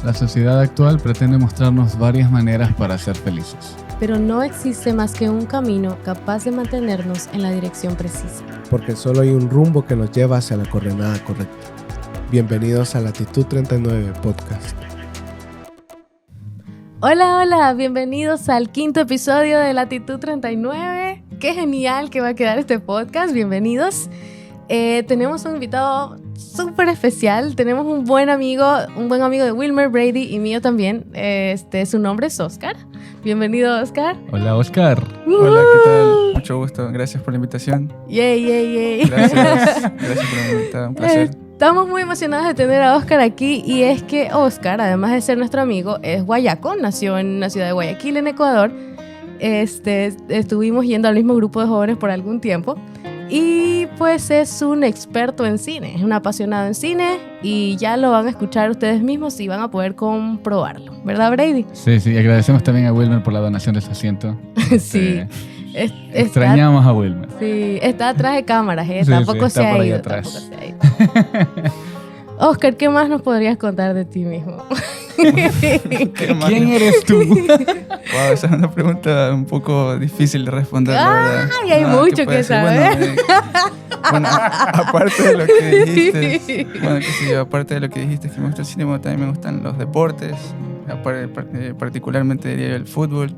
La sociedad actual pretende mostrarnos varias maneras para ser felices. Pero no existe más que un camino capaz de mantenernos en la dirección precisa. Porque solo hay un rumbo que nos lleva hacia la coordenada correcta. Bienvenidos a Latitud 39 Podcast. Hola, bienvenidos al 5º episodio de Latitud 39. Qué genial que va a quedar este podcast, bienvenidos. Tenemos un invitado súper especial, tenemos un buen amigo de Wilmer, Brady y mío también. Su nombre es Oscar. Bienvenido, Oscar. Hola, Oscar. Hola, ¿qué tal? Mucho gusto, gracias por la invitación. Yay. Gracias por la invitación, un placer. Estamos muy emocionados de tener a Oscar aquí, y es que Oscar, además de ser nuestro amigo, es guayaco, nació en la ciudad de Guayaquil, en Ecuador. Estuvimos yendo al mismo grupo de jóvenes por algún tiempo, y pues es un experto en cine, es un apasionado en cine, y ya lo van a escuchar ustedes mismos y van a poder comprobarlo, ¿verdad, Brady? Sí, agradecemos también a Wilmer por la donación de su asiento. Sí. Extrañamos a Wilmer. Sí, está atrás de cámaras, tampoco se ha ido. Oscar, ¿qué más nos podrías contar de ti mismo? ¿Quién eres tú? Wow, esa es una pregunta un poco difícil de responder, la verdad. Ay, hay mucho que saber. Bueno, aparte de lo que dijiste, aparte de lo que dijiste que me gusta el cine, también me gustan los deportes, particularmente diría yo el fútbol,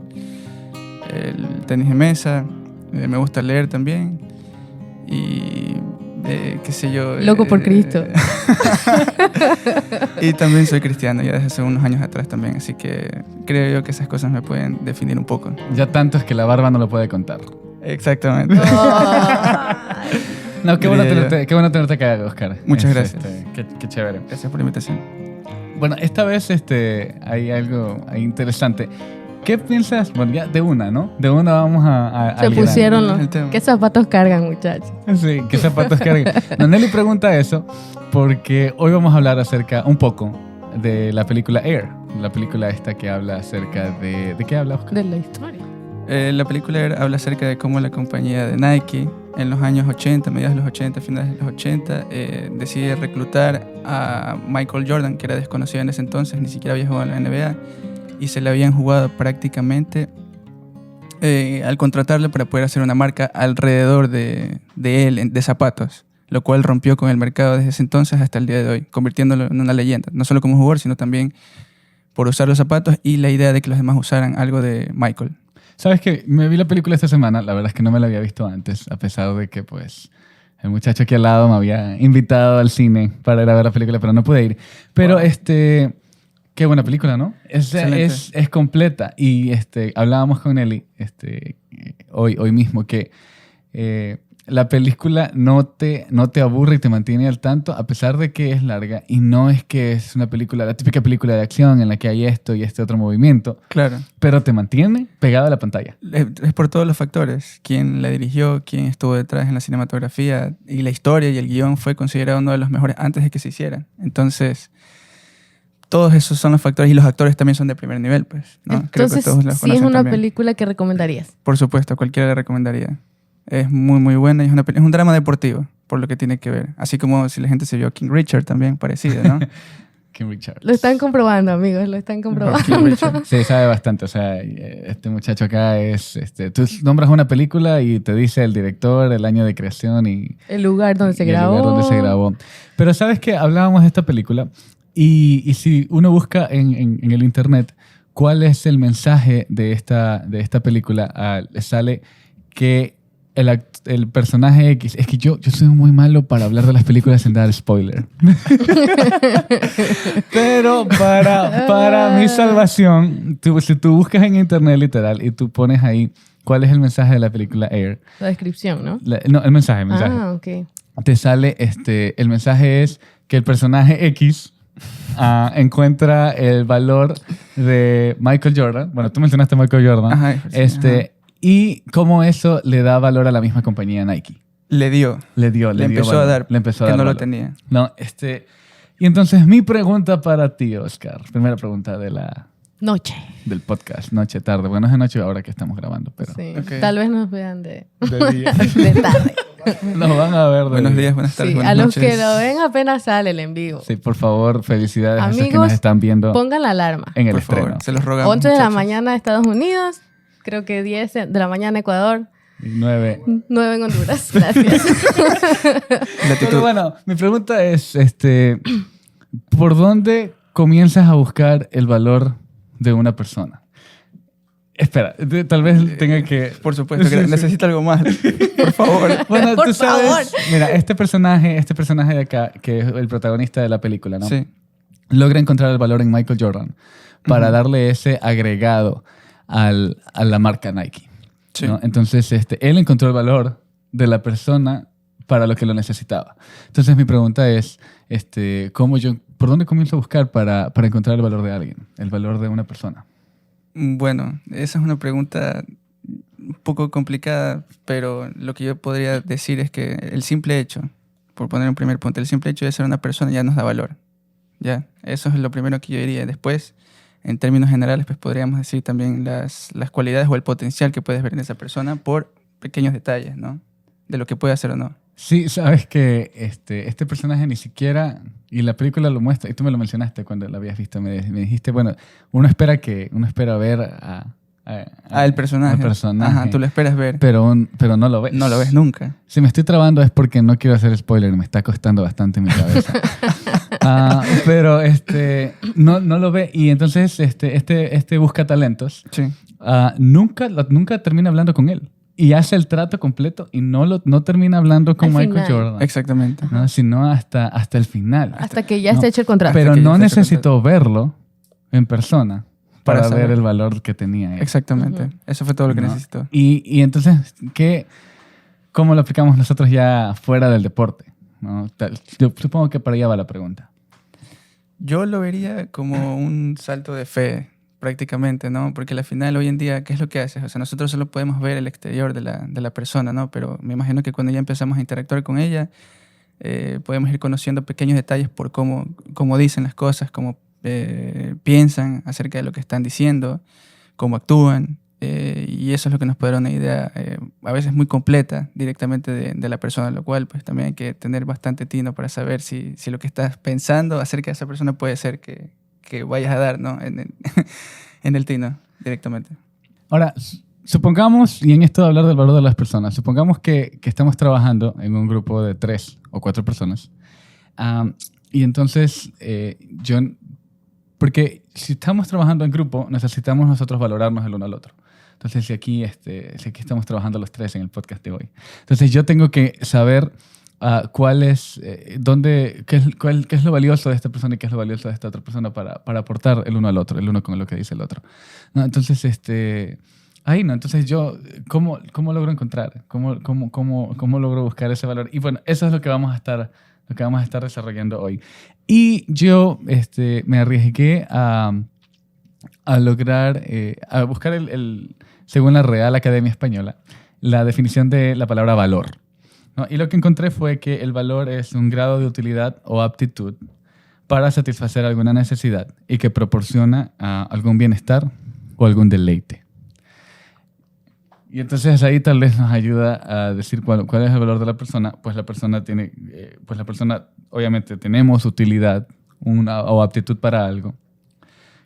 el tenis de mesa, me gusta leer también y qué sé yo. Loco por Cristo. Y también soy cristiano ya desde hace unos años atrás también, así que creo yo que esas cosas me pueden definir un poco. Ya tanto es que la barba no lo puede contar. Exactamente. No, qué bueno tenerte acá, Oscar. Muchas gracias. Qué chévere. Gracias por la invitación. Bueno, esta vez hay algo interesante. ¿Qué piensas? Bueno, ya de una, ¿no? De una vamos a Se pusieron los... ¿Qué zapatos cargan, muchachos? Sí, ¿qué zapatos cargan? No, Nelly pregunta eso porque hoy vamos a hablar un poco de la película Air. La película esta que habla acerca de... ¿De qué habla, Oscar? De la historia. La película Air habla acerca de cómo la compañía de Nike en los años 80, mediados de los 80, finales de los 80, decide reclutar a Michael Jordan, que era desconocido en ese entonces, ni siquiera había jugado en la NBA, y se le habían jugado prácticamente al contratarle para poder hacer una marca alrededor de él, de zapatos, lo cual rompió con el mercado desde ese entonces hasta el día de hoy, convirtiéndolo en una leyenda, no solo como jugador, sino también por usar los zapatos y la idea de que los demás usaran algo de Michael. ¿Sabes qué? Me vi la película esta semana, la verdad es que no me la había visto antes, a pesar de que pues el muchacho aquí al lado me había invitado al cine para ir a ver la película, pero no pude ir. Pero wow. Qué buena película, ¿no? Es completa. Y hablábamos con Nelly hoy mismo que la película no te aburre y te mantiene al tanto, a pesar de que es larga. Y no es que es una película, la típica película de acción en la que hay esto y este otro movimiento. Claro. Pero te mantiene pegado a la pantalla. Es por todos los factores. Quién la dirigió, quién estuvo detrás en la cinematografía. Y la historia y el guión fue considerado uno de los mejores antes de que se hiciera. Entonces... todos esos son los factores, y los actores también son de primer nivel, pues, ¿no? Entonces, creo que todos los sí es una también. película que recomendarías. Por supuesto, cualquiera la recomendaría. Es muy, muy buena y es un drama deportivo, por lo que tiene que ver. Así como si la gente se vio King Richard también, parecido, ¿no? King Richard. Lo están comprobando, amigos, lo están comprobando. King Richard. Sí, sabe bastante. O sea, este muchacho acá es... tú nombras una película y te dice el director, el año de creación y... El lugar donde se grabó. Pero ¿sabes qué? Hablábamos de esta película... Y si uno busca en el internet cuál es el mensaje de esta película, le sale que el personaje X... Es que yo soy muy malo para hablar de las películas sin dar spoiler. Pero para mi salvación, si tú buscas en internet literal y tú pones ahí cuál es el mensaje de la película Air. La descripción, ¿no? No, el mensaje. Ah, ok. Te sale, el mensaje es que el personaje X... encuentra el valor de Michael Jordan. Bueno, tú mencionaste a Michael Jordan. Ajá, sí, y cómo eso le da valor a la misma compañía Nike. Le empezó valor. a dar, le empezó a que dar no valor. Lo tenía. No, y entonces mi pregunta para ti, Oscar. Primera pregunta de Noche. del podcast, noche, tarde. Bueno, es de noche ahora que estamos grabando, pero Sí. Ok. Tal vez nos vean de día. tarde. Nos van a ver de Buenos día. días, buenas tardes, Sí, buenas a los noches. que lo ven apenas sale el en vivo. Sí, por favor, felicidades a esos que Amigos, nos están viendo Pongan la alarma. en el Por estreno. favor, se los rogamos. 11 de la muchachos. mañana Estados Unidos, creo que 10 de la mañana Ecuador, 9. 9 en Honduras. Gracias. Latitud. Pero bueno, mi pregunta es, ¿por dónde comienzas a buscar el valor de una persona? Espera, tal vez tenga que... Por supuesto, que Sí, sí. necesito algo más. Por favor. Bueno, Por tú sabes, favor. mira, este personaje de acá, que es el protagonista de la película, ¿no? Sí. Logra encontrar el valor en Michael Jordan para Ujú. darle ese agregado a la marca Nike. Sí. ¿no? Entonces, él encontró el valor de la persona para lo que lo necesitaba. Entonces, mi pregunta es, ¿por dónde comienzo a buscar para encontrar el valor de alguien, el valor de una persona? Bueno, esa es una pregunta un poco complicada, pero lo que yo podría decir es que el simple hecho, por poner un primer punto, el simple hecho de ser una persona ya nos da valor. Ya, eso es lo primero que yo diría. Después, en términos generales, pues podríamos decir también las cualidades o el potencial que puedes ver en esa persona por pequeños detalles, ¿no? De lo que puede hacer o no. Sí, sabes que este personaje ni siquiera, y la película lo muestra, y tú me lo mencionaste cuando la habías visto, me dijiste, bueno, uno espera ver El personaje. al personaje, Ajá, tú lo esperas ver. pero no lo ves. No lo ves nunca. Si me estoy trabando es porque no quiero hacer spoiler, me está costando bastante en mi cabeza. Pero no lo ve, y entonces este busca talentos, Sí. nunca termina hablando con él. Y hace el trato completo y no termina hablando con Al Michael final. Jordan. Exactamente. ¿no? Sino hasta el final. Hasta que ya No, esté hecho el contrato. Pero que ya no esté hecho necesitó verlo en persona Para para ver saber. el valor que tenía él. Exactamente. Ujú. Eso fue todo lo que ¿no? necesitó. Y entonces, ¿cómo lo aplicamos nosotros ya fuera del deporte? ¿no? Yo supongo que para allá va la pregunta. Yo lo vería como un salto de fe, prácticamente, ¿no? Porque al final, hoy en día, ¿qué es lo que haces? O sea, nosotros solo podemos ver el exterior de la persona, ¿no? Pero me imagino que cuando ya empezamos a interactuar con ella, podemos ir conociendo pequeños detalles por cómo dicen las cosas, cómo piensan acerca de lo que están diciendo, cómo actúan. Y eso es lo que nos puede dar una idea a veces muy completa directamente de la persona, lo cual pues también hay que tener bastante tino para saber si lo que estás pensando acerca de esa persona puede ser que vayas a dar, ¿no? en el tino directamente. Ahora, supongamos, y en esto de hablar del valor de las personas, supongamos que estamos trabajando en un grupo de 3 o 4 personas. Y entonces, porque si estamos trabajando en grupo, necesitamos nosotros valorarnos el uno al otro. Entonces, si aquí estamos trabajando los 3 en el podcast de hoy. Entonces, yo tengo que saber qué es lo valioso de esta persona y qué es lo valioso de esta otra persona para aportar el uno al otro, el uno con lo que dice el otro. ¿no? Entonces, entonces yo, ¿cómo logro encontrar? ¿Cómo logro buscar ese valor? Y bueno, eso es lo que vamos a estar desarrollando hoy. Y yo me arriesgué a lograr, a buscar según la Real Academia Española, la definición de la palabra valor. ¿no? Y lo que encontré fue que el valor es un grado de utilidad o aptitud para satisfacer alguna necesidad y que proporciona algún bienestar o algún deleite. Y entonces ahí tal vez nos ayuda a decir cuál es el valor de la persona. Pues la persona obviamente tenemos utilidad o aptitud para algo,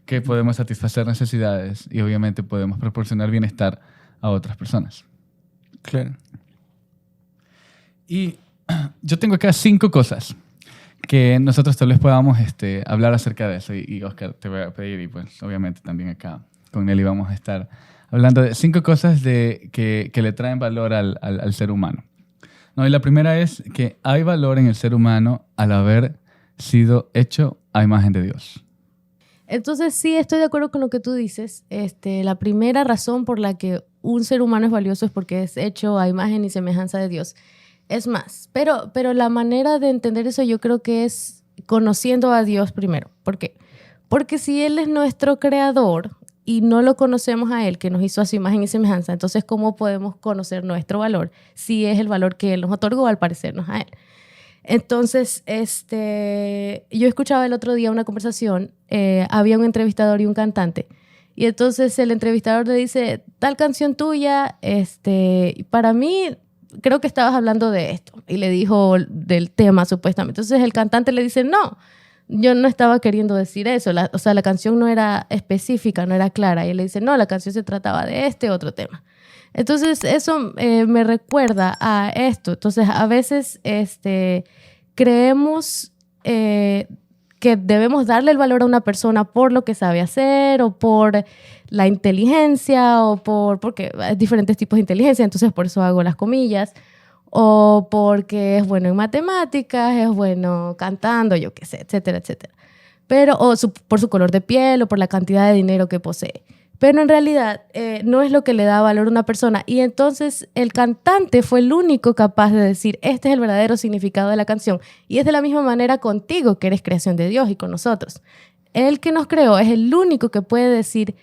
que podemos satisfacer necesidades y obviamente podemos proporcionar bienestar a otras personas. Claro. Y yo tengo acá 5 cosas que nosotros tal vez podamos hablar acerca de eso. Y Oscar, te voy a pedir, y pues obviamente también acá con Nelly vamos a estar hablando de 5 cosas que le traen valor al ser humano. ¿no? Y la primera es que hay valor en el ser humano al haber sido hecho a imagen de Dios. Entonces sí, estoy de acuerdo con lo que tú dices. La primera razón por la que un ser humano es valioso es porque es hecho a imagen y semejanza de Dios. Es más, pero la manera de entender eso yo creo que es conociendo a Dios primero. ¿Por qué? Porque si Él es nuestro creador y no lo conocemos a Él, que nos hizo a su imagen y semejanza, entonces ¿cómo podemos conocer nuestro valor si es el valor que Él nos otorgó al parecernos a Él? Entonces, yo escuchaba el otro día una conversación, había un entrevistador y un cantante Y entonces el entrevistador le dice, tal canción tuya, para mí, creo que estabas hablando de esto. Y le dijo del tema, supuestamente. Entonces el cantante le dice, no, yo no estaba queriendo decir eso. La canción no era específica, no era clara. Y él le dice, no, la canción se trataba de este otro tema. Entonces eso me recuerda a esto. Entonces a veces creemos que debemos darle el valor a una persona por lo que sabe hacer o por la inteligencia o porque hay diferentes tipos de inteligencia, entonces por eso hago las comillas, o porque es bueno en matemáticas, es bueno cantando, yo qué sé, etcétera, etcétera. Pero, por su color de piel o por la cantidad de dinero que posee. Pero en realidad no es lo que le da valor a una persona. Y entonces el cantante fue el único capaz de decir, este es el verdadero significado de la canción. Y es de la misma manera contigo, que eres creación de Dios, y con nosotros. El que nos creó es el único que puede decir,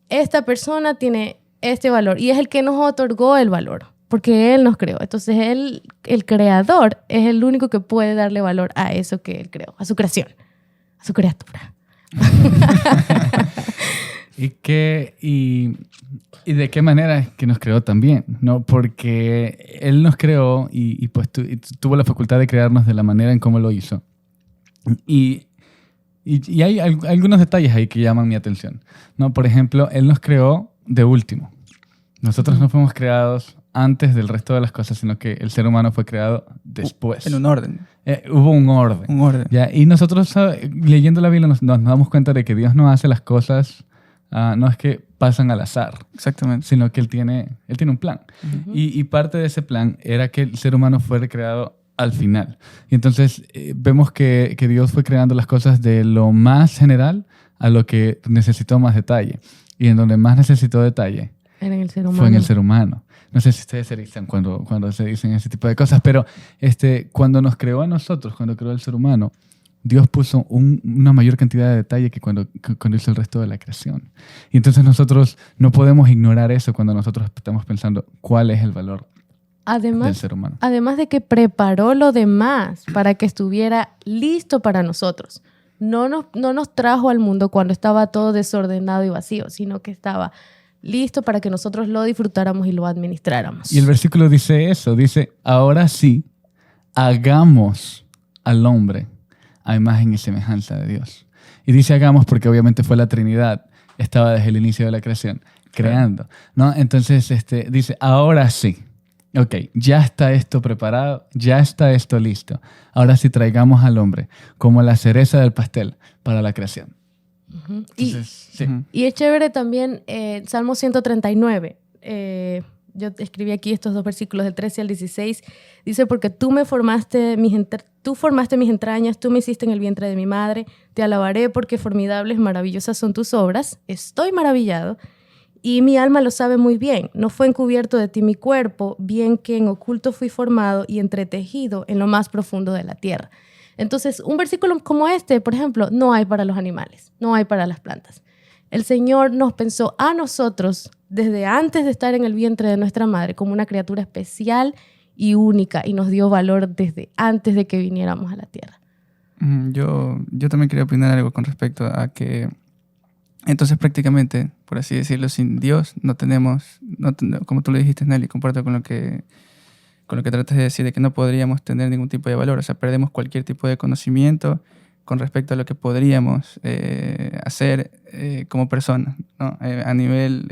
esta persona tiene este valor. Y es el que nos otorgó el valor, porque Él nos creó. Entonces Él, el creador, es el único que puede darle valor a eso que Él creó, a su creación, a su criatura. ¿Y de qué manera es que nos creó también? ¿No? Porque Él nos creó y pues tuvo la facultad de crearnos de la manera en cómo lo hizo. Y hay algunos detalles ahí que llaman mi atención, ¿no? Por ejemplo, Él nos creó de último. Nosotros no fuimos creados antes del resto de las cosas, sino que el ser humano fue creado después. En un orden. Hubo un orden. Un orden. ¿Ya? Y nosotros, leyendo la Biblia, nos damos cuenta de que Dios no hace las cosas... no es que pasan al azar. Exactamente. Sino que Él tiene un plan. Uh-huh. Y parte de ese plan era que el ser humano fuera creado al final. Y entonces vemos que Dios fue creando las cosas de lo más general a lo que necesitó más detalle. Y en donde más necesitó detalle fue en el ser humano. No sé si ustedes se erizan cuando se dicen ese tipo de cosas, pero cuando nos creó a nosotros, cuando creó al ser humano, Dios puso una mayor cantidad de detalle que cuando hizo el resto de la creación. Y entonces nosotros no podemos ignorar eso cuando nosotros estamos pensando cuál es el valor del ser humano. Además de que preparó lo demás para que estuviera listo para nosotros. No nos trajo al mundo cuando estaba todo desordenado y vacío, sino que estaba listo para que nosotros lo disfrutáramos y lo administráramos. Y el versículo dice eso, dice, ahora sí, hagamos al hombre a imagen y semejanza de Dios. Y dice hagamos porque obviamente fue la Trinidad, estaba desde el inicio de la creación, creando, ¿no? Entonces dice, ahora sí, ok, ya está esto preparado, ya está esto listo. Ahora sí traigamos al hombre como la cereza del pastel para la creación. Uh-huh. Y es chévere también Salmo 139. Yo escribí aquí estos dos versículos del 13 al 16. Dice, porque tú formaste mis entrañas, tú me hiciste en el vientre de mi madre. Te alabaré porque formidables, maravillosas son tus obras. Estoy maravillado y mi alma lo sabe muy bien. No fue encubierto de ti mi cuerpo, bien que en oculto fui formado y entretejido en lo más profundo de la tierra. Entonces, un versículo como este, por ejemplo, no hay para los animales, no hay para las plantas. El Señor nos pensó a nosotros desde antes de estar en el vientre de nuestra madre como una criatura especial y única y nos dio valor desde antes de que viniéramos a la tierra. Yo también quería opinar algo con respecto a que entonces prácticamente, por así decirlo, sin Dios no tenemos, como tú le dijiste, Nelly, comparto con lo que tratas de decir, de que no podríamos tener ningún tipo de valor, o sea, perdemos cualquier tipo de conocimiento con respecto a lo que podríamos hacer como personas, ¿no? A nivel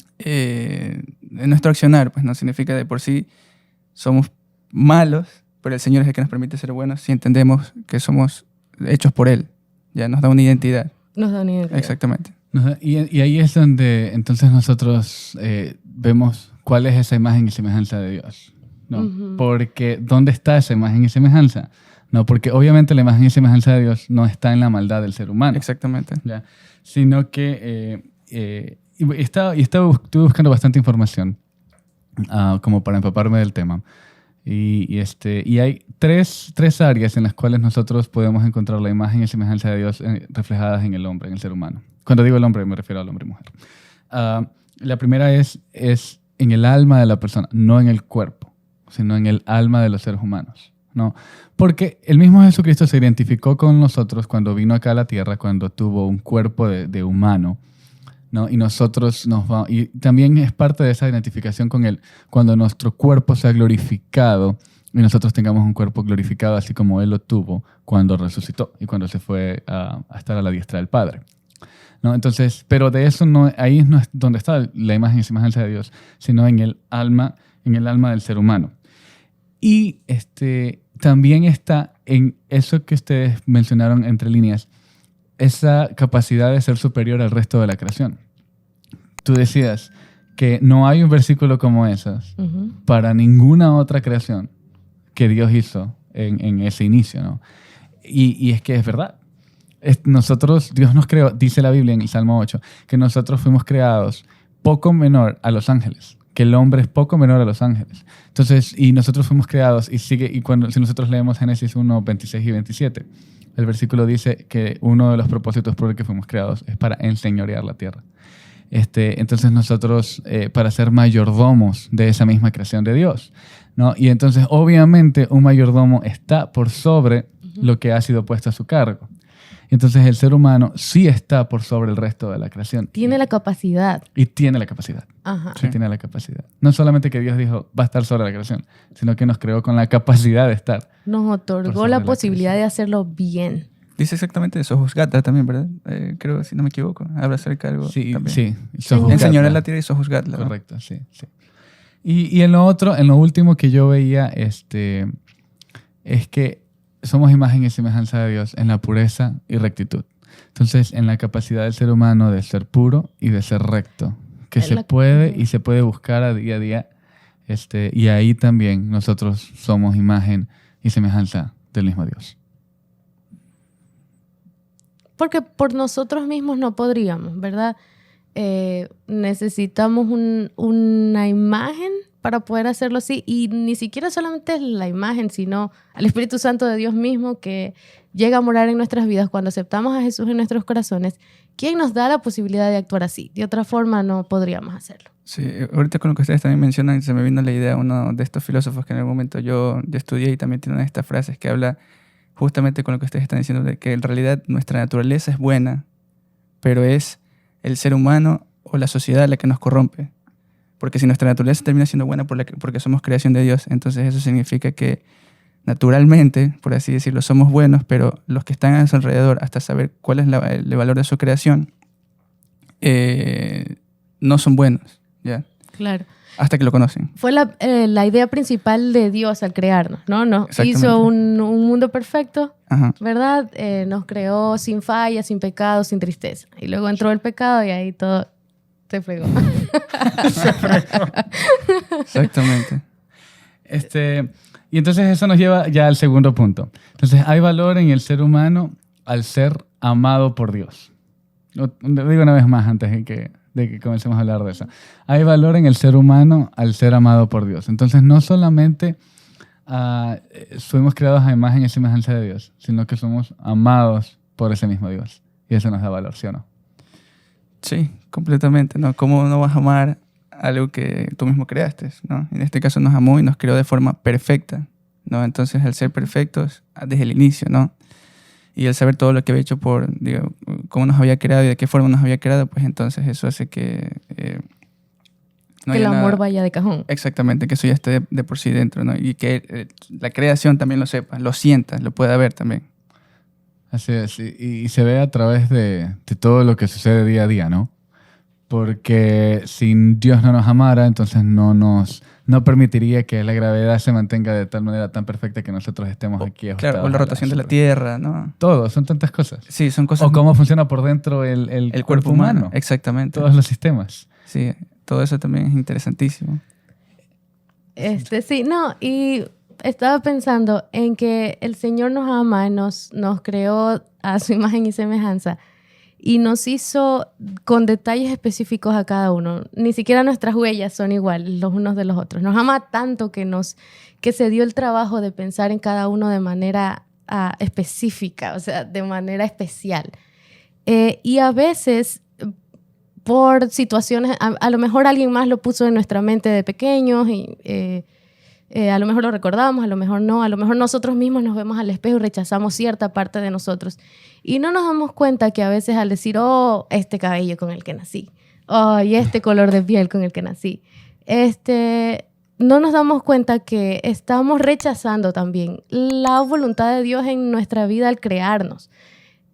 de nuestro accionar, pues no significa de por sí somos malos, pero el Señor es el que nos permite ser buenos si entendemos que somos hechos por Él. Ya nos da una identidad. Nos da una identidad. Exactamente. Y ahí es donde entonces nosotros vemos cuál es esa imagen y semejanza de Dios, ¿no? Uh-huh. Porque ¿dónde está esa imagen y semejanza? No, porque obviamente la imagen y semejanza de Dios no está en la maldad del ser humano. Exactamente. ¿Ya? Sino que estuve buscando bastante información como para empaparme del tema. Y hay tres áreas en las cuales nosotros podemos encontrar la imagen y semejanza de Dios reflejadas en el hombre, en el ser humano. Cuando digo el hombre, me refiero al hombre y mujer. La primera es en el alma de la persona, no en el cuerpo, sino en el alma de los seres humanos, ¿no? Porque el mismo Jesucristo se identificó con nosotros cuando vino acá a la tierra, cuando tuvo un cuerpo de humano, ¿no? Y nosotros y también es parte de esa identificación con Él, cuando nuestro cuerpo sea glorificado y nosotros tengamos un cuerpo glorificado así como Él lo tuvo cuando resucitó y cuando se fue a estar a la diestra del Padre, ¿no? Entonces, pero de eso ahí no es donde está la imagen y semejanza de Dios, sino en el alma del ser humano. Y también está en eso que ustedes mencionaron entre líneas, esa capacidad de ser superior al resto de la creación. Tú decías que no hay un versículo como esos para ninguna otra creación que Dios hizo en ese inicio, ¿no? Y es que es verdad. Dios nos creó, dice la Biblia en el Salmo 8, que nosotros fuimos creados poco menor a los ángeles, que el hombre es poco menor a los ángeles. Entonces, y nosotros fuimos creados, si nosotros leemos Génesis 1, 26 y 27, el versículo dice que uno de los propósitos por el que fuimos creados es para enseñorear la tierra. Entonces nosotros, para ser mayordomos de esa misma creación de Dios, ¿no? Y entonces, obviamente, un mayordomo está por sobre lo que ha sido puesto a su cargo. Entonces, el ser humano sí está por sobre el resto de la creación. Tiene la capacidad. Y tiene la capacidad. Ajá. Sí, tiene la capacidad. No solamente que Dios dijo, va a estar sobre la creación, sino que nos creó con la capacidad de estar. Nos otorgó la posibilidad de hacerlo bien. Dice exactamente eso, Sojuzgata también, ¿verdad? Creo, si no me equivoco. Habla acerca de algo también. Sí. Enseñorear la tierra y Sojuzgatla. Correcto, sí. Y en lo último que yo veía, es que somos imagen y semejanza de Dios en la pureza y rectitud. Entonces, en la capacidad del ser humano de ser puro y de ser recto, que se puede buscar a día. Y ahí también nosotros somos imagen y semejanza del mismo Dios. Porque por nosotros mismos no podríamos, ¿verdad? Necesitamos una imagen para poder hacerlo así, y ni siquiera solamente es la imagen, sino al Espíritu Santo de Dios mismo que llega a morar en nuestras vidas cuando aceptamos a Jesús en nuestros corazones, quien nos da la posibilidad de actuar así. De otra forma no podríamos hacerlo. Sí, ahorita con lo que ustedes también mencionan, se me vino la idea, uno de estos filósofos que en algún momento yo estudié, y también tiene una de estas frases que habla justamente con lo que ustedes están diciendo, de que en realidad nuestra naturaleza es buena, pero es el ser humano o la sociedad la que nos corrompe. Porque si nuestra naturaleza termina siendo buena porque somos creación de Dios, entonces eso significa que naturalmente, por así decirlo, somos buenos, pero los que están a su alrededor, hasta saber cuál es el valor de su creación, no son buenos, ¿ya? Claro. Hasta que lo conocen. Fue la idea principal de Dios al crearnos, ¿no? Nos hizo un mundo perfecto, ¿verdad? Nos creó sin falla, sin pecado, sin tristeza. Y luego entró el pecado y ahí todo se fregó. Exactamente. Y entonces eso nos lleva ya al segundo punto. Entonces, hay valor en el ser humano al ser amado por Dios. Lo digo una vez más antes de que comencemos a hablar de eso. Hay valor en el ser humano al ser amado por Dios. Entonces, no solamente fuimos creados a imagen y semejanza de Dios, sino que somos amados por ese mismo Dios. Y eso nos da valor, ¿sí o no? Sí, completamente, ¿no? ¿Cómo no vas a amar algo que tú mismo creaste, ¿no? En este caso nos amó y nos creó de forma perfecta, ¿no? Entonces, al ser perfectos desde el inicio, ¿no? Y al saber todo lo que había hecho cómo nos había creado y de qué forma nos había creado, pues entonces eso hace que no que el amor vaya de cajón. Exactamente, que eso ya esté de por sí dentro, ¿no? Y que la creación también lo sepa, lo sienta, lo pueda ver también. Así es, y se ve a través de todo lo que sucede día a día, ¿no? Porque si Dios no nos amara, entonces no permitiría que la gravedad se mantenga de tal manera tan perfecta que nosotros estemos aquí ajustados. Claro, o la rotación de la Tierra, ¿no? Todo, son tantas cosas. Sí, son cosas. O cómo funciona por dentro el cuerpo humano. Exactamente. Todos los sistemas. Sí, todo eso también es interesantísimo. Sí, no, y estaba pensando en que el Señor nos ama, nos creó a su imagen y semejanza y nos hizo con detalles específicos a cada uno. Ni siquiera nuestras huellas son iguales los unos de los otros. Nos ama tanto que se dio el trabajo de pensar en cada uno de manera específica, o sea, de manera especial. Y a veces, por situaciones, a lo mejor alguien más lo puso en nuestra mente de pequeños y A lo mejor lo recordamos, a lo mejor no, a lo mejor nosotros mismos nos vemos al espejo y rechazamos cierta parte de nosotros. Y no nos damos cuenta que a veces al decir, oh, este cabello con el que nací, oh, y este color de piel con el que nací, no nos damos cuenta que estamos rechazando también la voluntad de Dios en nuestra vida al crearnos.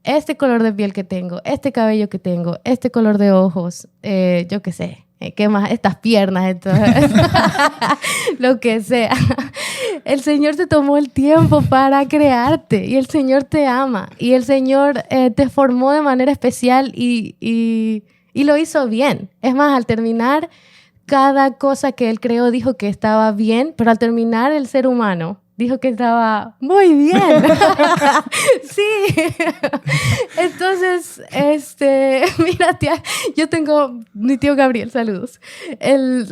Este color de piel que tengo, este cabello que tengo, este color de ojos, yo qué sé, ¿qué más? Estas piernas, lo que sea. El Señor se tomó el tiempo para crearte y el Señor te ama y el Señor te formó de manera especial y lo hizo bien. Es más, al terminar cada cosa que Él creó dijo que estaba bien, pero al terminar el ser humano dijo que estaba muy bien. Sí. Entonces, mira, tía, yo tengo mi tío Gabriel, saludos. Él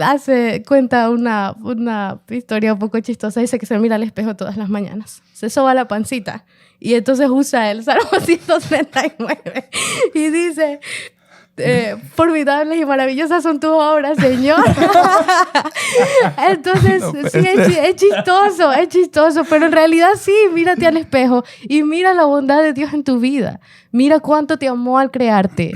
cuenta una historia un poco chistosa. Dice que se mira al espejo todas las mañanas. Se soba la pancita y entonces usa el Salmo 139 y dice... formidables y maravillosas son tus obras, Señor. Entonces, no, sí, es chistoso, pero en realidad sí, mírate al espejo y mira la bondad de Dios en tu vida. Mira cuánto te amó al crearte,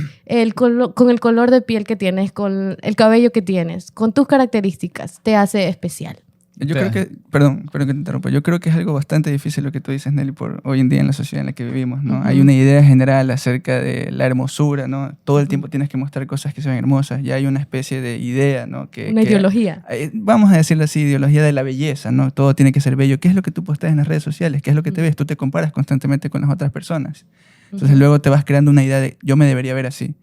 con el color de piel que tienes, con el cabello que tienes, con tus características, te hace especial. Yo creo que, perdón que te interrumpa, yo creo que es algo bastante difícil lo que tú dices, Nelly, por hoy en día en la sociedad en la que vivimos, ¿no? Hay una idea general acerca de la hermosura, ¿no? Todo el tiempo tienes que mostrar cosas que sean hermosas, ya hay una especie de idea, ¿no? Una ideología. Vamos a decirlo así, ideología de la belleza, ¿no? Todo tiene que ser bello. ¿Qué es lo que tú posteas en las redes sociales? ¿Qué es lo que te ves? Tú te comparas constantemente con las otras personas. Entonces luego te vas creando una idea de yo me debería ver así.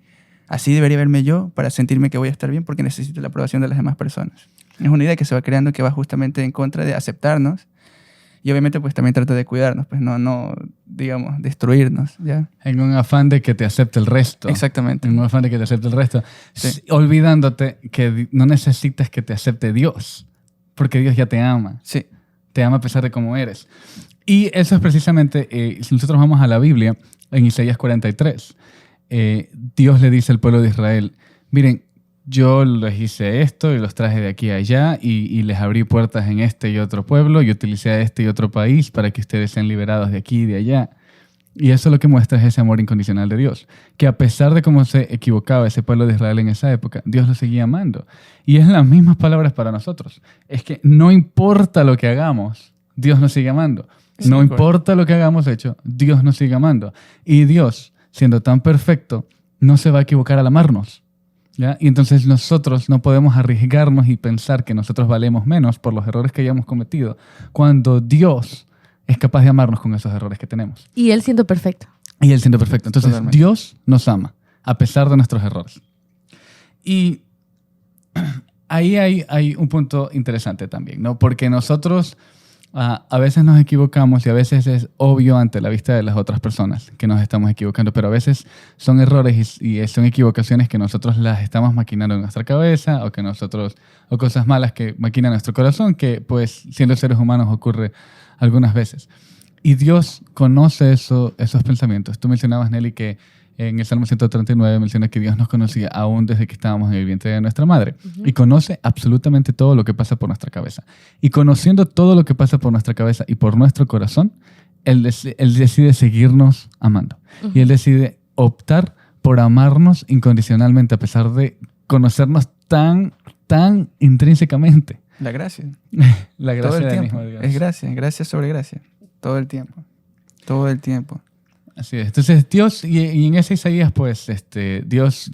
Así debería verme yo para sentirme que voy a estar bien porque necesito la aprobación de las demás personas. Es una idea que se va creando que va justamente en contra de aceptarnos y obviamente pues también trata de cuidarnos, pues no digamos, destruirnos, ¿ya? En un afán de que te acepte el resto. Exactamente. En un afán de que te acepte el resto. Sí. Olvidándote que no necesitas que te acepte Dios, porque Dios ya te ama. Sí. Te ama a pesar de cómo eres. Y eso es precisamente, si nosotros vamos a la Biblia, en Isaías 43, Dios le dice al pueblo de Israel, miren, yo les hice esto y los traje de aquí a allá y les abrí puertas en este y otro pueblo y utilicé a este y otro país para que ustedes sean liberados de aquí y de allá. Y eso lo que muestra es ese amor incondicional de Dios, que a pesar de cómo se equivocaba ese pueblo de Israel en esa época, Dios lo seguía amando. Y es las mismas palabras para nosotros. Es que no importa lo que hagamos, Dios nos sigue amando. Sí, no importa lo que hagamos hecho, Dios nos sigue amando. Y Dios, siendo tan perfecto, no se va a equivocar al amarnos. ¿Ya? Y entonces nosotros no podemos arriesgarnos y pensar que nosotros valemos menos por los errores que hayamos cometido, cuando Dios es capaz de amarnos con esos errores que tenemos. Y Él siendo perfecto. Y Él siendo perfecto. Entonces Totalmente. Dios nos ama, a pesar de nuestros errores. Y ahí hay un punto interesante también, ¿no? Porque nosotros a veces nos equivocamos y a veces es obvio ante la vista de las otras personas que nos estamos equivocando, pero a veces son errores y son equivocaciones que nosotros las estamos maquinando en nuestra cabeza o cosas malas que maquina nuestro corazón, que pues siendo seres humanos ocurre algunas veces. Y Dios conoce esos pensamientos. Tú mencionabas, Nelly, que en el Salmo 139 menciona que Dios nos conocía aún desde que estábamos en el vientre de nuestra madre. Y conoce absolutamente todo lo que pasa por nuestra cabeza. Y conociendo todo lo que pasa por nuestra cabeza y por nuestro corazón, Él decide seguirnos amando. Y Él decide optar por amarnos incondicionalmente a pesar de conocernos tan intrínsecamente. La gracia. La gracia todo el del tiempo. mismo Dios. Es gracia sobre gracia. Todo el tiempo. Todo el tiempo. Así es. Entonces Dios, y en ese Isaías, pues, Dios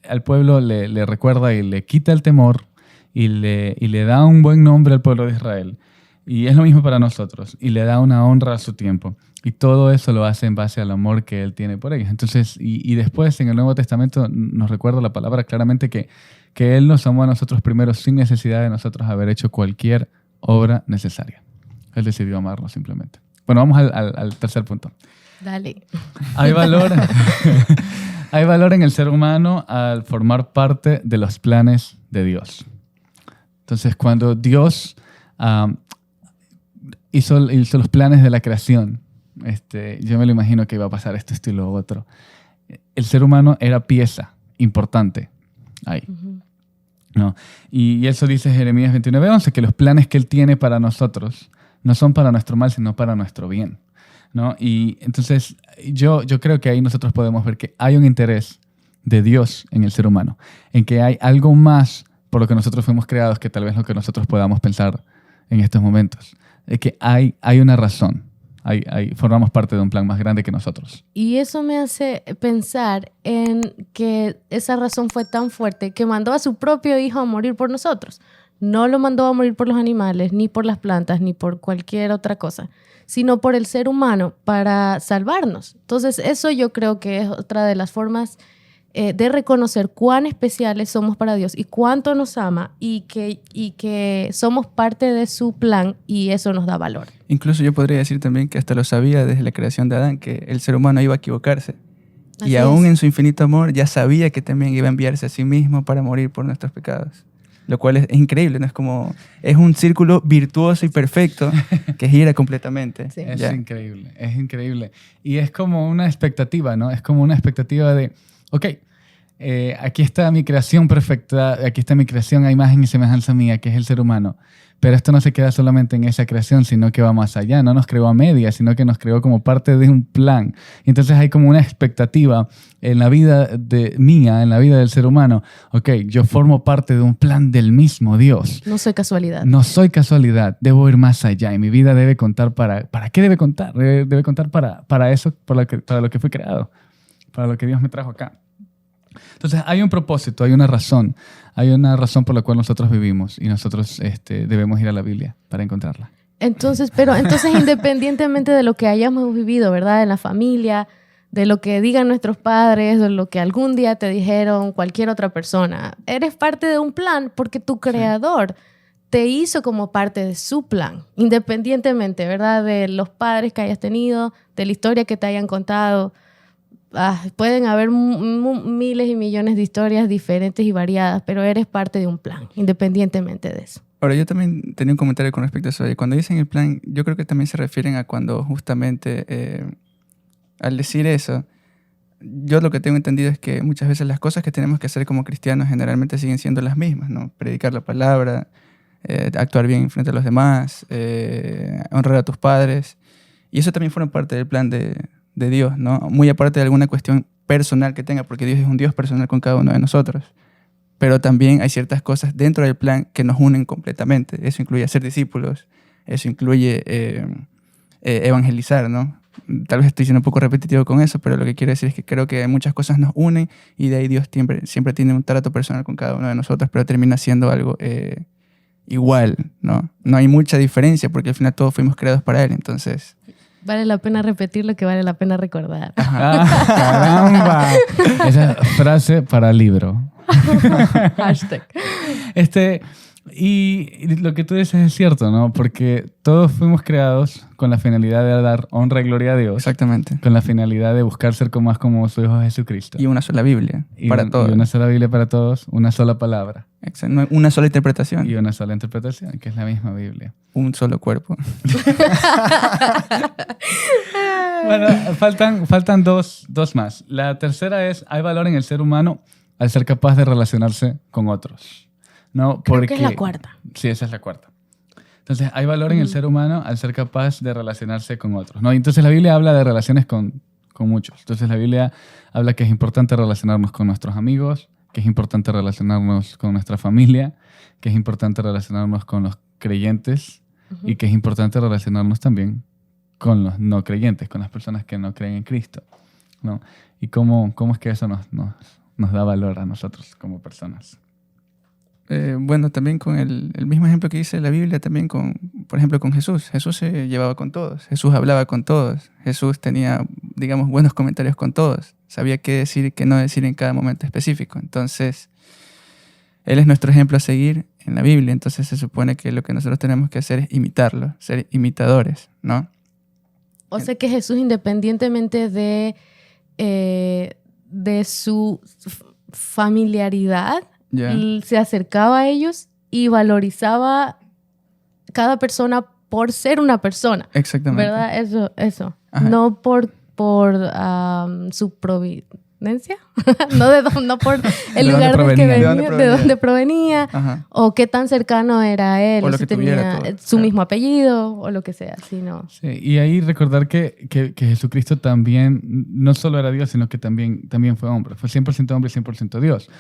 al pueblo le recuerda y le quita el temor y le da un buen nombre al pueblo de Israel. Y es lo mismo para nosotros. Y le da una honra a su tiempo. Y todo eso lo hace en base al amor que Él tiene por ellos. Entonces, y después en el Nuevo Testamento nos recuerda la palabra claramente que Él nos amó a nosotros primero sin necesidad de nosotros haber hecho cualquier obra necesaria. Él decidió amarnos simplemente. Bueno, vamos al tercer punto. Dale. Hay valor en el ser humano al formar parte de los planes de Dios. Entonces, cuando Dios hizo los planes de la creación, yo me lo imagino que iba a pasar esto y lo otro. El ser humano era pieza importante ahí. ¿no? Y eso dice Jeremías 29:11, que los planes que Él tiene para nosotros no son para nuestro mal, sino para nuestro bien, ¿no? Y entonces yo creo que ahí nosotros podemos ver que hay un interés de Dios en el ser humano, en que hay algo más por lo que nosotros fuimos creados que tal vez lo que nosotros podamos pensar en estos momentos. Es que hay una razón. Formamos parte de un plan más grande que nosotros. Y eso me hace pensar en que esa razón fue tan fuerte que mandó a su propio hijo a morir por nosotros. No lo mandó a morir por los animales, ni por las plantas, ni por cualquier otra cosa, sino por el ser humano para salvarnos. Entonces, eso yo creo que es otra de las formas de reconocer cuán especiales somos para Dios y cuánto nos ama y que somos parte de su plan, y eso nos da valor. Incluso yo podría decir también que hasta lo sabía desde la creación de Adán, que el ser humano iba a equivocarse. Así y aún es. en su infinito amor ya sabía que también iba a enviarse a sí mismo para morir por nuestros pecados. Lo cual es increíble, ¿no? Es un círculo virtuoso y perfecto que gira completamente. Sí. Es increíble. Y es como una expectativa, ¿no? Es como una expectativa de, ok, aquí está mi creación perfecta, aquí está mi creación a imagen y semejanza mía, que es el ser humano. Pero esto no se queda solamente en esa creación, sino que va más allá. No nos creó a medias, sino que nos creó como parte de un plan. Y entonces hay como una expectativa en la vida mía, en la vida del ser humano. Ok, yo formo parte de un plan del mismo Dios. No soy casualidad. No soy casualidad, debo ir más allá. Y mi vida debe contar ¿para qué debe contar? Debe contar para eso, para lo que fui creado, para lo que Dios me trajo acá. Entonces hay un propósito, hay una razón por la cual nosotros vivimos, y nosotros debemos ir a la Biblia para encontrarla. Entonces independientemente de lo que hayamos vivido, ¿verdad? En la familia, de lo que digan nuestros padres, de lo que algún día te dijeron cualquier otra persona, eres parte de un plan porque tu creador te hizo como parte de su plan, independientemente, ¿verdad? De los padres que hayas tenido, de la historia que te hayan contado. Pueden haber miles y millones de historias diferentes y variadas, pero eres parte de un plan, independientemente de eso. Ahora, yo también tenía un comentario con respecto a eso. Cuando dicen el plan, yo creo que también se refieren a cuando justamente, al decir eso, yo lo que tengo entendido es que muchas veces las cosas que tenemos que hacer como cristianos generalmente siguen siendo las mismas, ¿no? Predicar la palabra, actuar bien frente a los demás, honrar a tus padres. Y eso también forma parte del plan de Dios, ¿no? Muy aparte de alguna cuestión personal que tenga, porque Dios es un Dios personal con cada uno de nosotros. Pero también hay ciertas cosas dentro del plan que nos unen completamente. Eso incluye hacer discípulos, eso incluye evangelizar, ¿no? Tal vez estoy siendo un poco repetitivo con eso, pero lo que quiero decir es que creo que muchas cosas nos unen, y de ahí Dios siempre tiene un trato personal con cada uno de nosotros, pero termina siendo algo igual, ¿no? No hay mucha diferencia, porque al final todos fuimos creados para Él, entonces... Vale la pena repetir lo que vale la pena recordar. ¡Caramba! Esa frase para libro. Hashtag. Y lo que tú dices es cierto, ¿no? Porque todos fuimos creados con la finalidad de dar honra y gloria a Dios. Exactamente. Con la finalidad de buscar ser más como su Hijo Jesucristo. Y una sola Biblia para todos. Y una sola Biblia para todos, una sola palabra. Exacto. Una sola interpretación. Y una sola interpretación, que es la misma Biblia. Un solo cuerpo. Bueno, faltan dos más. La tercera es, hay valor en el ser humano al ser capaz de relacionarse con otros. ¿No? Creo que es la cuarta. Sí, esa es la cuarta. Entonces, hay valor en el ser humano al ser capaz de relacionarse con otros, ¿no? Y entonces la Biblia habla de relaciones con muchos. Entonces la Biblia habla que es importante relacionarnos con nuestros amigos, que es importante relacionarnos con nuestra familia, que es importante relacionarnos con los creyentes, y que es importante relacionarnos también con los no creyentes, con las personas que no creen en Cristo, ¿no? Y cómo es que eso nos da valor a nosotros como personas. Bueno, también con el mismo ejemplo que dice la Biblia, también por ejemplo, con Jesús. Jesús se llevaba con todos, Jesús hablaba con todos, Jesús tenía, digamos, buenos comentarios con todos, sabía qué decir y qué no decir en cada momento específico. Entonces, Él es nuestro ejemplo a seguir en la Biblia, entonces se supone que lo que nosotros tenemos que hacer es imitarlo, ser imitadores, ¿no? O sea que Jesús, independientemente de su familiaridad, se acercaba a ellos y valorizaba cada persona por ser una persona. Exactamente. ¿Verdad? Eso. Ajá. No por su procedencia, no por el lugar del que venía, de dónde provenía, o qué tan cercano era a él, o si tenía su mismo apellido, o lo que sea. Sino... Sí, y ahí recordar que Jesucristo también no solo era Dios, sino que también fue hombre. Fue 100% hombre y 100% Dios.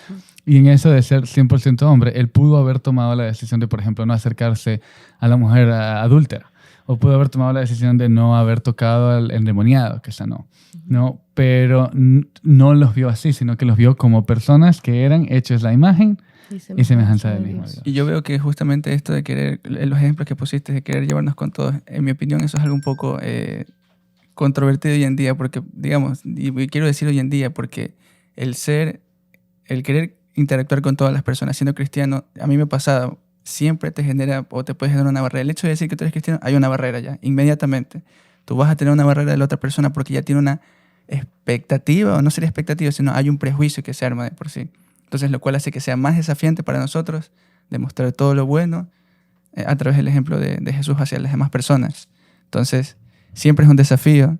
Y en eso de ser 100% hombre, él pudo haber tomado la decisión de, por ejemplo, no acercarse a la mujer adúltera. O pudo haber tomado la decisión de no haber tocado al endemoniado que sanó, ¿no? Pero no los vio así, sino que los vio como personas que eran hechos la imagen y semejanza del mismo Dios. Y yo veo que justamente esto de querer, los ejemplos que pusiste de querer llevarnos con todos, en mi opinión eso es algo un poco controvertido hoy en día, porque, digamos, y quiero decir hoy en día, porque el querer interactuar con todas las personas, siendo cristiano, a mí me ha pasado, siempre te genera o te puede generar una barrera. El hecho de decir que tú eres cristiano, hay una barrera ya, inmediatamente. Tú vas a tener una barrera de la otra persona porque ya tiene una expectativa, o no sería expectativa, sino hay un prejuicio que se arma de por sí. Entonces, lo cual hace que sea más desafiante para nosotros demostrar todo lo bueno a través del ejemplo de Jesús hacia las demás personas. Entonces, siempre es un desafío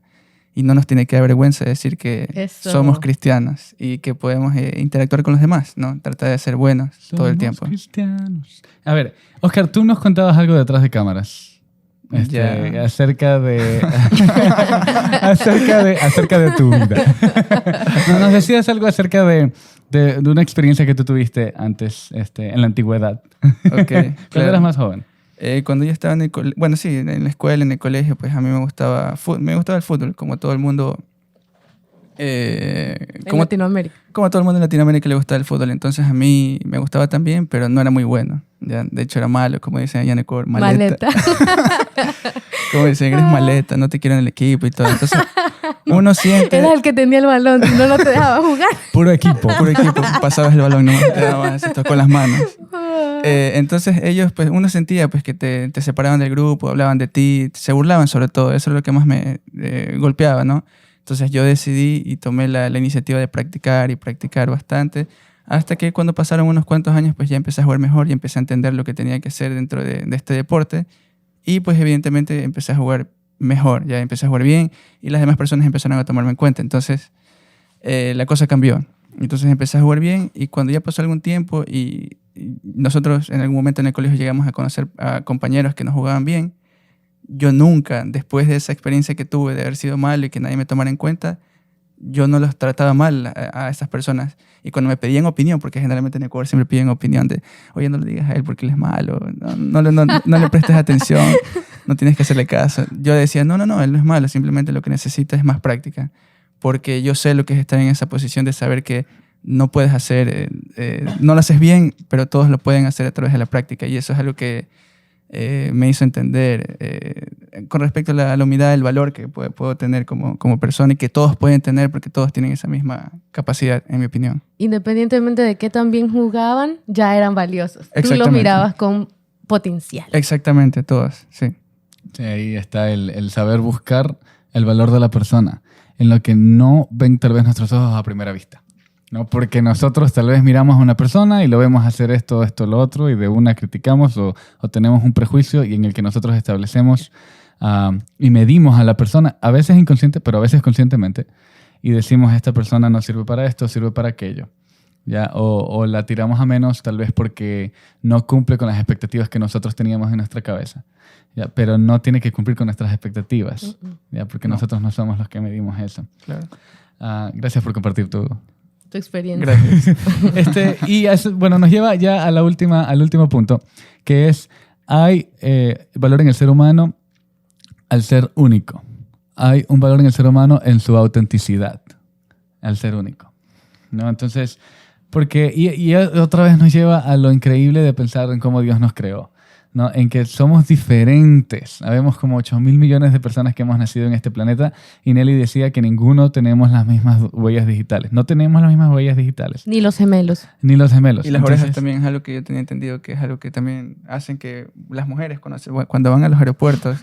y no nos tiene que dar vergüenza decir que somos cristianos y que podemos interactuar con los demás, ¿no? Tratar de ser buenos todo el tiempo. Cristianos. A ver, Oscar, tú nos contabas algo detrás de cámaras. Acerca de tu vida. Nos decías algo acerca de una experiencia que tú tuviste antes, en la antigüedad. Okay, cuando eras más joven. Cuando yo estaba en el colegio, bueno, sí, en la escuela, en el colegio, pues a mí me gustaba el fútbol, como todo el mundo. En Latinoamérica. Como a todo el mundo en Latinoamérica le gustaba el fútbol. Entonces a mí me gustaba también, pero no era muy bueno. Ya, de hecho era malo, como dicen allá en Ecuador, maleta. Como dicen, eres maleta, no te quiero en el equipo y todo. Entonces uno siente... Era el que tenía el balón, no te dejaba jugar. Puro equipo. Pasabas el balón, no te dabas esto con las manos. Entonces ellos, pues uno sentía pues que te separaban del grupo, hablaban de ti, se burlaban sobre todo. Eso es lo que más me golpeaba, ¿no? Entonces yo decidí y tomé la iniciativa de practicar y practicar bastante, hasta que cuando pasaron unos cuantos años pues ya empecé a jugar mejor y empecé a entender lo que tenía que hacer dentro de este deporte, y pues evidentemente empecé a jugar mejor, ya empecé a jugar bien y las demás personas empezaron a tomarme en cuenta. Entonces la cosa cambió. Entonces empecé a jugar bien, y cuando ya pasó algún tiempo y nosotros en algún momento en el colegio llegamos a conocer a compañeros que no jugaban bien, yo nunca, después de esa experiencia que tuve de haber sido malo y que nadie me tomara en cuenta, yo no los trataba mal a esas personas. Y cuando me pedían opinión, porque generalmente en Ecuador siempre piden opinión de, oye, no le digas a él porque él es malo, no le prestes atención, no tienes que hacerle caso. Yo decía, no, él no es malo, simplemente lo que necesita es más práctica. Porque yo sé lo que es estar en esa posición de saber que no puedes hacer, no lo haces bien, pero todos lo pueden hacer a través de la práctica. Y eso es algo que me hizo entender con respecto a la humildad, el valor que puedo tener como persona, y que todos pueden tener porque todos tienen esa misma capacidad, en mi opinión. Independientemente de qué tan bien jugaban, ya eran valiosos. Tú los mirabas con potencial. Exactamente, todos, sí. Sí, ahí está el saber buscar el valor de la persona, en lo que no ven tal vez nuestros ojos a primera vista. ¿No? Porque nosotros tal vez miramos a una persona y lo vemos hacer esto, lo otro, y de una criticamos o tenemos un prejuicio, y en el que nosotros establecemos y medimos a la persona, a veces inconsciente, pero a veces conscientemente, y decimos, esta persona no sirve para esto, sirve para aquello. ¿Ya? O la tiramos a menos tal vez porque no cumple con las expectativas que nosotros teníamos en nuestra cabeza. ¿Ya? Pero no tiene que cumplir con nuestras expectativas, ¿ya? Porque nosotros no somos los que medimos eso. Claro. Gracias por compartir tu experiencia. Gracias. Y eso, bueno, nos lleva ya al último punto, que es, hay valor en el ser humano al ser único. Hay un valor en el ser humano en su autenticidad, al ser único, ¿no? Entonces, porque, y otra vez nos lleva a lo increíble de pensar en cómo Dios nos creó, ¿no? En que somos diferentes. Habemos como 8.000 millones de personas que hemos nacido en este planeta, y Nelly decía que ninguno tenemos las mismas huellas digitales. No tenemos las mismas huellas digitales. Ni los gemelos. Y las orejas también es algo que yo tenía entendido, que es algo que también hacen que las mujeres cuando van a los aeropuertos...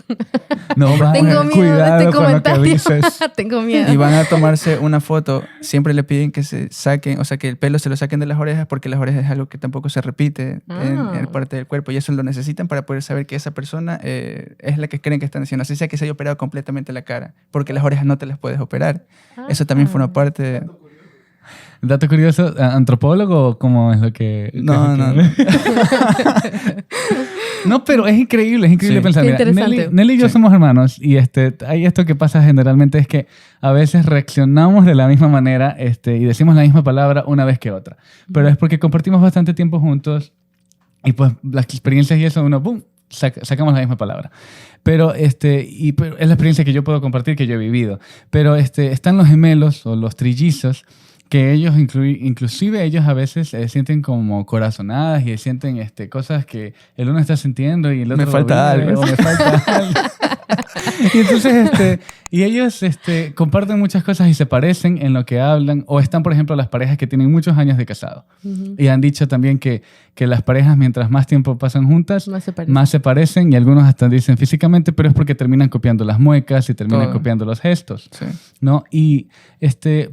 Tengo miedo cuidado de este con lo que dices. Tengo miedo. Y van a tomarse una foto, siempre le piden que se saquen, o sea, que el pelo se lo saquen de las orejas, porque las orejas es algo que tampoco se repite en parte del cuerpo, y eso lo necesitan para poder saber que esa persona es la que creen que están haciendo. Así sea que se haya operado completamente la cara, porque las orejas no te las puedes operar. Eso también forma parte Dato curioso, ¿antropólogo cómo es lo que...? No. No, pero es increíble Sí. pensar. Qué Mira, interesante. Nelly y yo Sí. somos hermanos y hay esto que pasa generalmente es que a veces reaccionamos de la misma manera y decimos la misma palabra una vez que otra. Pero es porque compartimos bastante tiempo juntos y pues las experiencias y eso, uno, ¡pum!, sacamos la misma palabra. Pero, pero es la experiencia que yo puedo compartir, que yo he vivido. Pero están los gemelos o los trillizos, que ellos, inclusive ellos a veces sienten como corazonadas y sienten cosas que el uno está sintiendo y el otro Me falta lo vive, algo. o me falta algo. Y entonces, y ellos comparten muchas cosas y se parecen en lo que hablan, o están, por ejemplo, las parejas que tienen muchos años de casado. Y han dicho también que las parejas, mientras más tiempo pasan juntas, Más se parecen. y algunos hasta dicen físicamente, pero es porque terminan copiando las muecas y terminan Todo. copiando los gestos, Sí. ¿no?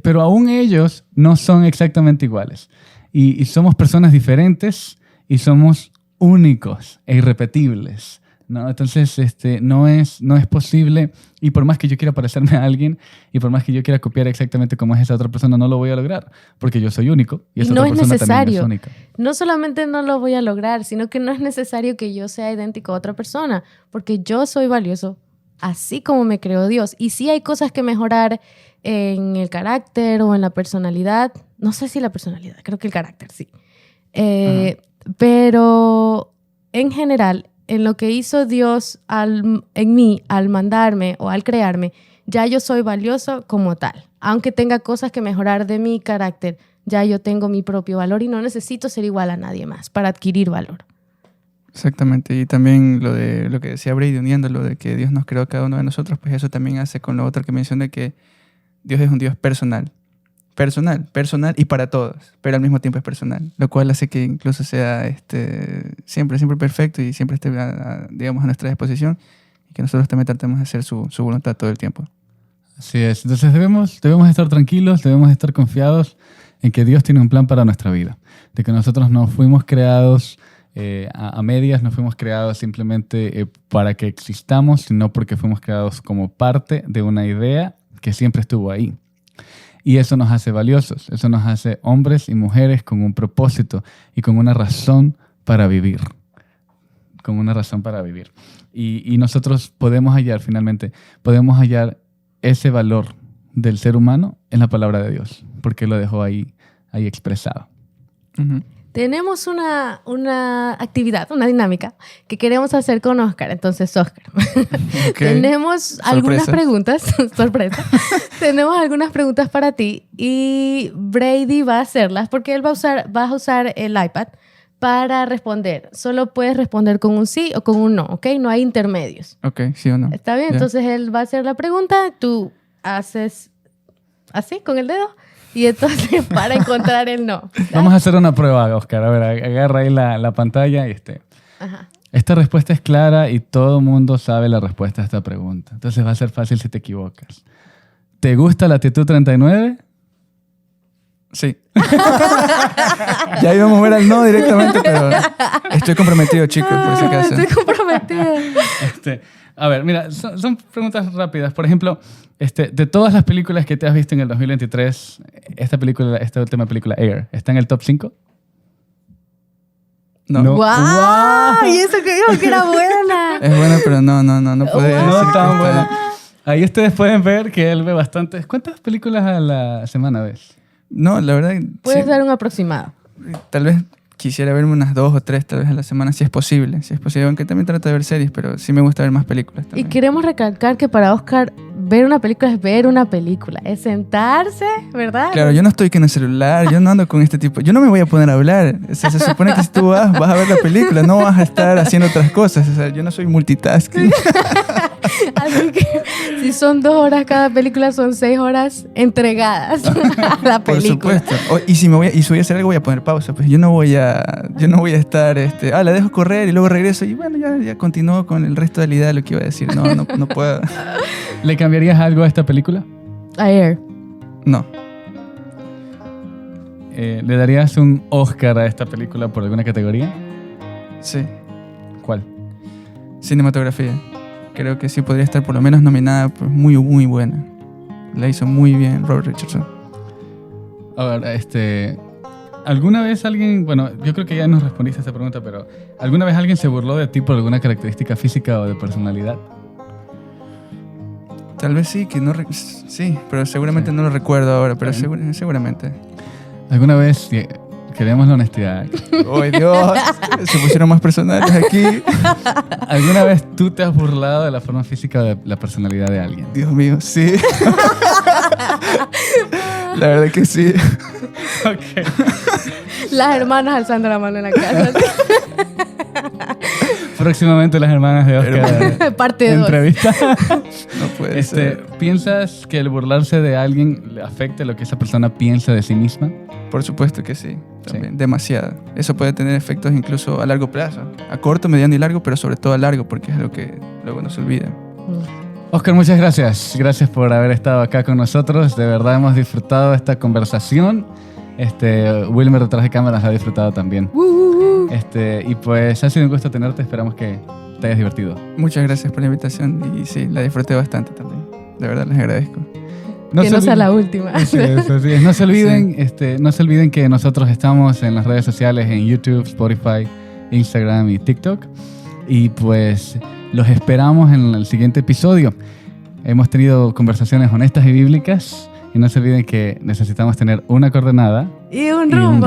Pero aún ellos no son exactamente iguales. Y somos personas diferentes y somos únicos e irrepetibles, ¿no? Entonces, no es posible, y por más que yo quiera parecerme a alguien y por más que yo quiera copiar exactamente como es esa otra persona, no lo voy a lograr, porque yo soy único y esa Y no otra es persona también necesario. es única. No solamente no lo voy a lograr, sino que no es necesario que yo sea idéntico a otra persona, porque yo soy valioso, así como me creó Dios. Y sí hay cosas que mejorar en el carácter o en la personalidad. No sé si la personalidad, creo que el carácter sí. Pero en general, en lo que hizo Dios en mí al mandarme o al crearme, ya yo soy valioso como tal. Aunque tenga cosas que mejorar de mi carácter, ya yo tengo mi propio valor y no necesito ser igual a nadie más para adquirir valor. Exactamente, y también lo que decía Brady, uniendo lo de que Dios nos creó a cada uno de nosotros, pues eso también hace con lo otro que mencioné, que Dios es un Dios personal y para todos, pero al mismo tiempo es personal, lo cual hace que incluso sea siempre perfecto y siempre esté, digamos, a nuestra disposición, y que nosotros también tratemos de hacer su voluntad todo el tiempo. Así es. Entonces debemos estar tranquilos, debemos estar confiados en que Dios tiene un plan para nuestra vida, de que nosotros no fuimos creados a medias, no fuimos creados simplemente para que existamos, sino porque fuimos creados como parte de una idea que siempre estuvo ahí. Y eso nos hace valiosos, eso nos hace hombres y mujeres con un propósito y con una razón para vivir. Con una razón para vivir. Y nosotros podemos hallar ese valor del ser humano en la palabra de Dios, porque lo dejó ahí expresado. Uh-huh. Tenemos una actividad, una dinámica que queremos hacer con Oscar. Entonces, Oscar, tenemos algunas preguntas, sorpresa, tenemos algunas preguntas para ti y Brady va a hacerlas porque él vas a usar el iPad para responder. Solo puedes responder con un sí o con un no, ¿ok? No hay intermedios. Ok, sí o no. ¿Está bien? Yeah. Entonces él va a hacer la pregunta, tú haces así con el dedo y entonces para encontrar el no. Vamos a hacer una prueba, Oscar. A ver, agarra ahí la pantalla y Ajá. Esta respuesta es clara y todo el mundo sabe la respuesta a esta pregunta. Entonces va a ser fácil si te equivocas. ¿Te gusta Latitud 39? Sí. Ya íbamos a ver al no directamente, pero estoy comprometido, chicos, por si acaso. Estoy comprometida. A ver, mira, son preguntas rápidas. Por ejemplo, de todas las películas que te has visto en el 2023, esta última película, Air, ¿está en el top 5? No. No. ¡Wow! Y eso que dijo que era buena. Es buena, pero no puede Wow. No decir que tan está- buena. Ahí ustedes pueden ver que él ve bastantes. ¿Cuántas películas a la semana ves? No, la verdad, Puedes sí, dar un aproximado. tal vez quisiera verme unas 2 o 3 tal vez a la semana, si es posible, aunque también trato de ver series, pero sí me gusta ver más películas Y también. queremos recalcar que para Oscar ver una película es ver una película. Es sentarse, ¿verdad? Claro, yo no estoy con el celular, yo no ando con este tipo, yo no me voy a poner a hablar, o sea, se supone que si tú vas a ver la película, no vas a estar haciendo otras cosas, o sea, yo no soy multitasking. Así que si son 2 horas cada película, son 6 horas entregadas a la Por película. supuesto. Y si voy a hacer algo, voy a poner pausa. Pues yo no voy a estar, la dejo correr y luego regreso y bueno, ya continúo con el resto de la idea de lo que iba a decir. No puedo. ¿Le cambiarías algo a esta película? Ayer. No. ¿Le darías un Oscar a esta película por alguna categoría? Sí. ¿Cuál? Cinematografía. Creo que sí podría estar por lo menos nominada, pues muy, muy buena. La hizo muy bien Robert Richardson. Ahora, ¿alguna vez alguien, bueno, yo creo que ya nos respondiste a esta pregunta, pero ¿alguna vez alguien se burló de ti por alguna característica física o de personalidad? Tal vez sí, sí, pero seguramente no lo recuerdo ahora, pero seguramente. ¿Alguna vez, queremos la honestidad, ¡Ay, Dios! Se pusieron más personales aquí. ¿alguna vez tú te has burlado de la forma física o de la personalidad de alguien? Dios mío, sí. La verdad que sí. Ok. Las hermanas alzando la mano en la casa. Próximamente las hermanas de Oscar. Parte 2. Entrevista. No puede ser. ¿Piensas que el burlarse de alguien le afecte lo que esa persona piensa de sí misma? Por supuesto que sí, también, Sí. demasiado. Eso puede tener efectos incluso a largo plazo. A corto, mediano y largo, pero sobre todo a largo, porque es lo que luego nos olvida. Oscar, muchas gracias. Gracias por haber estado acá con nosotros. De verdad hemos disfrutado esta conversación. Wilmer detrás de cámaras la ha disfrutado también. Y pues ha sido un gusto tenerte. Esperamos que te hayas divertido. Muchas gracias por la invitación y sí, la disfruté bastante también. De verdad les agradezco. Que no sea la última. Así es. No se olviden, no se olviden que nosotros estamos en las redes sociales, en YouTube, Spotify, Instagram y TikTok. Y pues los esperamos en el siguiente episodio. Hemos tenido conversaciones honestas y bíblicas. Y no se olviden que necesitamos tener una coordenada Y un rumbo.